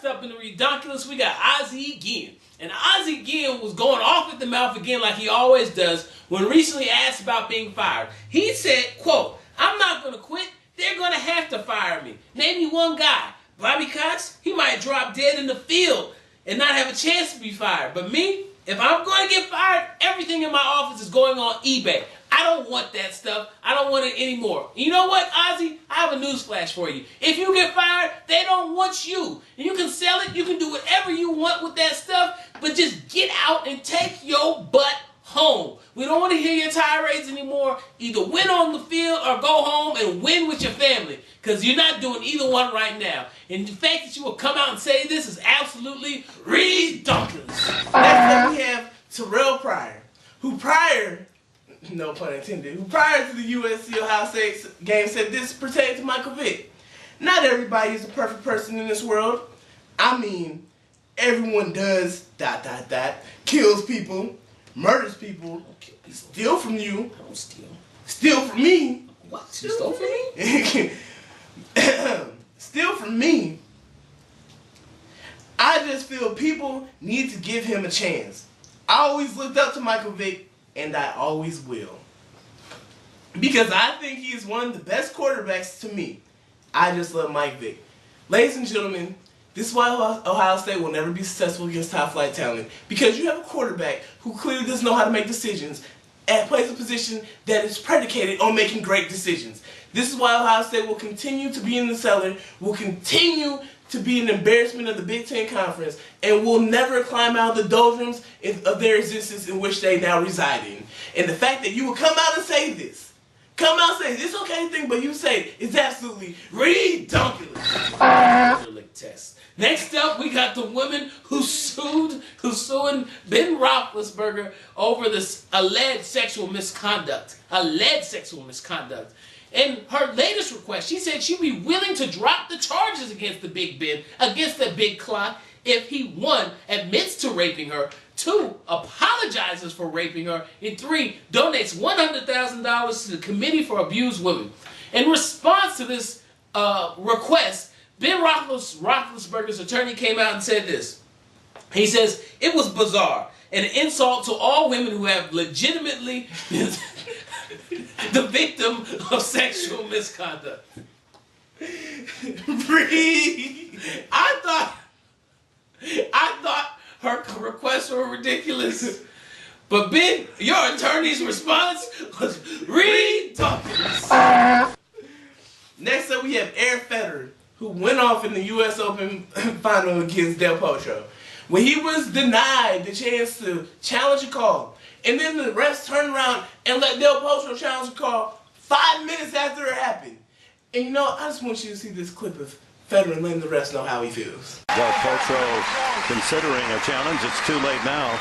First up in the ReDonkulous, we got Ozzy again. And Ozzy again was going off at the mouth again like he always does when recently asked about being fired. He said, quote, "I'm not going to quit. They're going to have to fire me. Name me one guy. Bobby Cox, he might drop dead in the field and not have a chance to be fired. But me, if I'm going to get fired, everything in my office is going on eBay. I don't want that stuff. I don't want it anymore. You know what, Ozzy? I have a newsflash for you. If you get fired, they don't want you. You can sell it. You can do whatever you want with that stuff, but just get out and take your butt home. We don't want to hear your tirades anymore. Either win on the field or go home and win with your family, because you're not doing either one right now. And the fact that you will come out and say this is absolutely ReDonkulous." Next up we have Terrell Pryor, who prior, no pun intended, who prior to the USC Ohio State game said this pertains to Michael Vick. "Not everybody is a perfect person in this world. I mean, everyone does ... kills people, murders people, steal from you." I don't steal. Steal from me. What? You stole from me? Steal from me. I just feel people need to give him a chance. I always looked up to Michael Vick, and I always will. Because I think he is one of the best quarterbacks to me. I just love Mike Vick. Ladies and gentlemen, this is why Ohio State will never be successful against top-flight talent. Because you have a quarterback who clearly doesn't know how to make decisions and plays a position that is predicated on making great decisions. This is why Ohio State will continue to be in the cellar, will continue to be an embarrassment of the Big Ten Conference, and will never climb out of the doldrums of their existence in which they now reside in. And the fact that you will come out and say this, come out and say this okay thing, but you say it's absolutely ReDonkulous. Test. Next up, we got the woman who's suing Ben Roethlisberger over this alleged sexual misconduct. And her latest request, she said she'd be willing to drop the charges against the Big Ben, against the big clock, if he, 1, admits to raping her, 2, apologizes for raping her, and 3, donates $100,000 to the Committee for Abused Women. In response to this request, Ben Roethlisberger's attorney came out and said this. He says, "It was bizarre and an insult to all women who have legitimately been the victim of sexual misconduct." I thought her requests were ridiculous. But Ben, your attorney's response was ReDonkulous. Next up we have Eric Federer, who went off in the U.S. Open final against Del Potro, when he was denied the chance to challenge a call. And then the refs turned around and let Del Potro challenge a call 5 minutes after it happened. And you know, I just want you to see this clip of Federer and letting the refs know how he feels. Del Potro considering a challenge. It's too late now.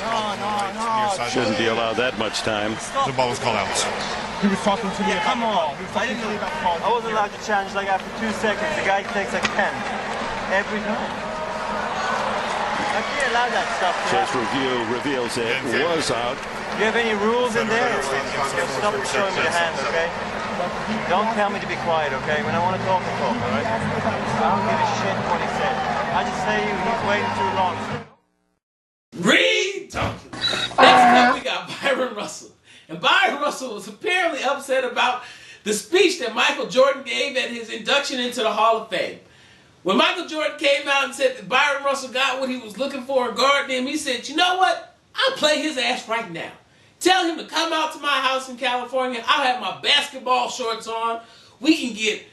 No. Shouldn't be allowed that much time. The ball was called out. He was talking to me. Yeah, come on. I wasn't allowed to challenge like after 2 seconds. The guy takes like 10 every time. I can't allow that stuff. Chase review reveals it was out. Do you have any rules in there? Stop showing me the hands, okay? Don't tell me to be quiet, okay? When I want to talk, I talk, all right? I don't give a shit what he said. I just say he's waiting too long. ReDonkulous. Next up, we got Byron Russell. And Byron Russell was apparently upset about the speech that Michael Jordan gave at his induction into the Hall of Fame. When Michael Jordan came out and said that Byron Russell got what he was looking for in guarding him, he said, "You know what? I'll play his ass right now. Tell him to come out to my house in California. I'll have my basketball shorts on. We can get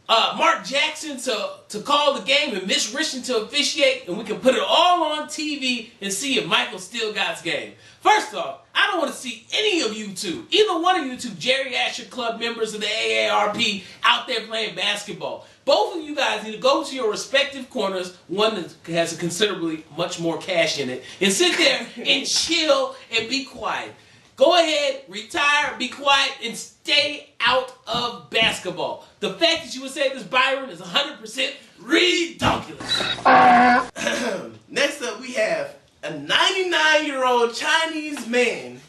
Mark Jackson to call the game and Mitch Richmond to officiate, and we can put it all on TV and see if Michael still got his game." First off, I don't want to see any of you two, either one of you two geriatric club members of the AARP out there playing basketball. Both of you guys need to go to your respective corners, one that has a considerably much more cash in it, and sit there and chill and be quiet. Go ahead, retire, be quiet, and stay out of basketball. The fact that you would say this, Byron, is 100% ReDonkulous. Next up, we have a 99-year-old Chinese man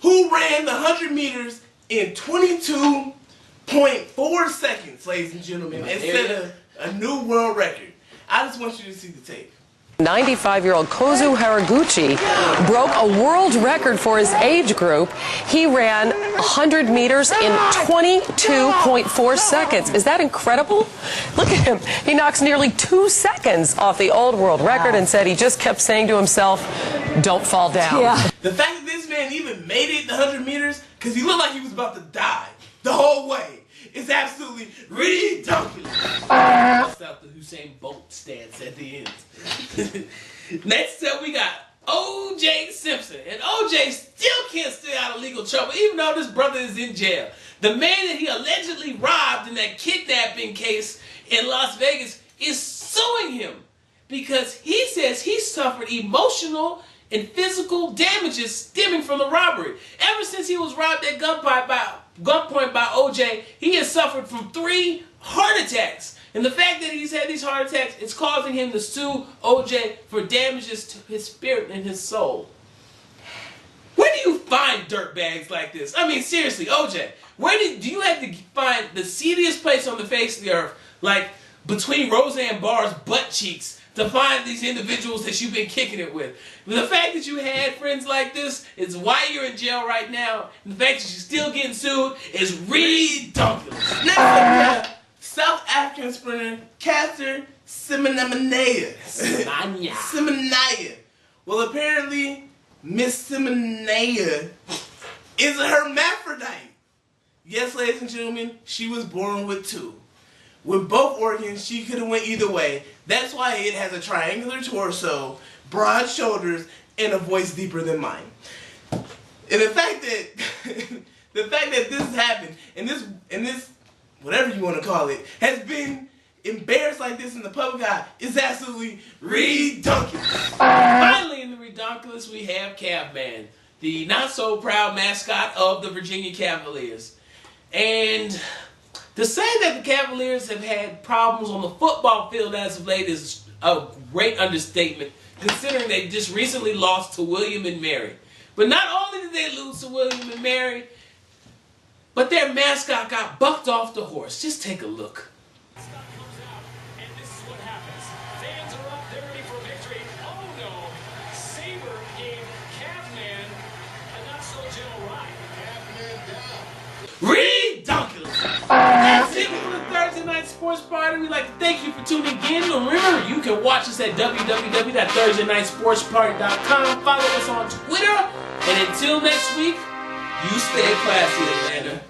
who ran the 100 meters in 22.9 0.4 seconds, ladies and gentlemen, and set a new world record. I just want you to see the tape. 95-year-old Kozu Haraguchi broke a world record for his age group. He ran 100 meters in 22.4 seconds. Is that incredible? Look at him. He knocks nearly 2 seconds off the old world record and said he just kept saying to himself, don't fall down. Yeah. The fact that this man even made it the 100 meters, because he looked like he was about to die the whole way, is absolutely ridiculous. Bust out the Usain Bolt stance at the end. Next up, we got O.J. Simpson. And O.J. still can't stay out of legal trouble, even though this brother is in jail. The man that he allegedly robbed in that kidnapping case in Las Vegas is suing him because he says he suffered emotional and physical damages stemming from the robbery. Ever since he was robbed at gunpoint by O.J., he has suffered from 3 heart attacks. And the fact that he's had these heart attacks is causing him to sue O.J. for damages to his spirit and his soul. Where do you find dirtbags like this? I mean, seriously, O.J., do you have to find the seediest place on the face of the earth, like between Roseanne Barr's butt cheeks, to find these individuals that you've been kicking it with? But the fact that you had friends like this is why you're in jail right now. And the fact that you're still getting sued is ReDonkulous. Next up, we have South African sprinter Caster Semenya. Well, apparently, Miss Semenya is a hermaphrodite. Yes, ladies and gentlemen, she was born with 2. With both organs, she could have went either way. That's why it has a triangular torso, broad shoulders, and a voice deeper than mine. And the fact that this has happened, and this whatever you want to call it, has been embarrassed like this in the public eye is absolutely ReDonkulous. Finally, in the ReDonkulous, we have Cavman, the not-so-proud mascot of the Virginia Cavaliers. And to say that the Cavaliers have had problems on the football field as of late is a great understatement, considering they just recently lost to William and Mary. But not only did they lose to William and Mary, but their mascot got bucked off the horse. Just take a look. ReDonkulous. That's it for the Thursday Night Sports Party. We'd like to thank you for tuning in. Remember, you can watch us at www.thursdaynightsportsparty.com. Follow us on Twitter. And until next week, you stay classy, Atlanta.